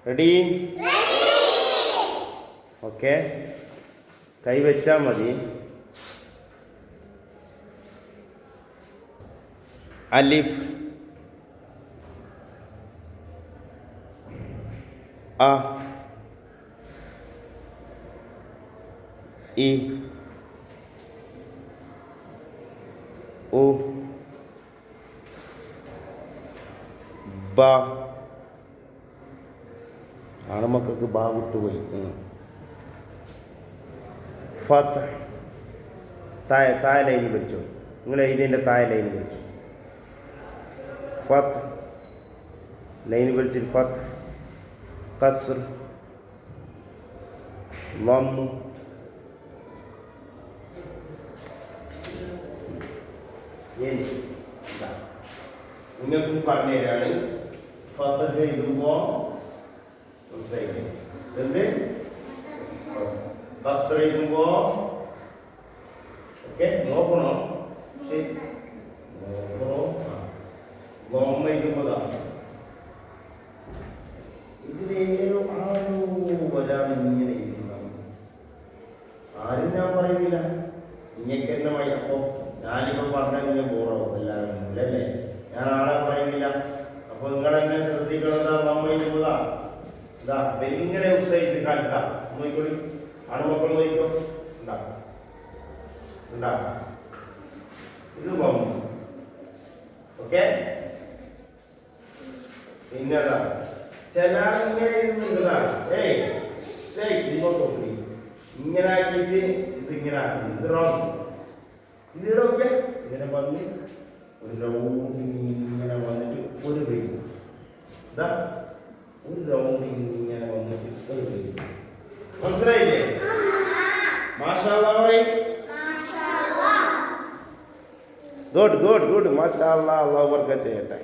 Ready? Okay, കൈവച്ചാൽ മതി. അലിഫ്, അ, E, ഉ, ബ. ആണുമക്കൾക്ക് ബാ വിട്ടുപോയി. ഫത്ത്, താഴെ ലൈനിൽ പിടിച്ചു. നിങ്ങൾ എഴുതിയതിൻ്റെ താഴെ ലൈനിൽ പിടിച്ചു. ഫത്ത് ലൈൻ പിടിച്ചു. ഫത്ത്, കസ്ർ, ലമ്മ്, നിങ്ങൾക്ക് പറഞ്ഞു തരാണ്. ഫത്ത് എഴുതുമ്പോൾ എന്ത് കസ്ർ എഴുതുമ്പോൾ ഓക്കെ നോക്കണോ? ശരി, നോക്കണോ? ഗോമ എഴുതുമ്പോഴാണ് ഇതിലേതോ ഒരാൾ ഇങ്ങനെ എഴുതുന്നത്. ആരും ഞാൻ പറയുന്നില്ല, ഇങ്ങക്ക് തന്നെ വഴി. അപ്പോൾ ഞാനിപ്പോൾ പറഞ്ഞാൽ നിങ്ങൾ ബോറാവും എല്ലാവരും അല്ലേ? ഞാൻ ആളെ പറയുന്നില്ല. അപ്പോൾ നിങ്ങളെന്നെ ശ്രദ്ധിക്കണതാ. ഗോമ എഴുതുമ്പോഴാ ഇതാ ഇങ്ങനെ ഉത്സാഹിച്ച് കാണിച്ചാ നോക്കിക്കോളി. ആണുമക്കൾ നോക്കിക്കോ. ഉണ്ടാ ഉണ്ടാ ഇത് ഗോമ. ഓക്കെ, പിന്നെ ചില ആൾ ഇങ്ങനെ എഴുതുന്നുണ്ട്. ഇങ്ങോട്ട് നോക്കി ഇങ്ങനെ ആക്കിയിട്ട് ഇതിങ്ങനെ ആക്കി. ഇത് റോങ്. ഇതിവിടെ നോക്കിയാ ഇങ്ങനെ വന്ന് ഒരു റൗണ്ട് ഇങ്ങനെ വന്നിട്ട് ഒരു പേര്. ഇതാ ഒരു റൗണ്ട് ഇങ്ങനെ വന്നിട്ട് ഒരു പേര്. മനസ്സിലായില്ലേ? മാഷാ അല്ലാഹ് പറയും. Good good good. മാഷാ അല്ലാഹ്, അല്ലാഹു ബർക്കത്ത് ചെയ്യട്ടെ.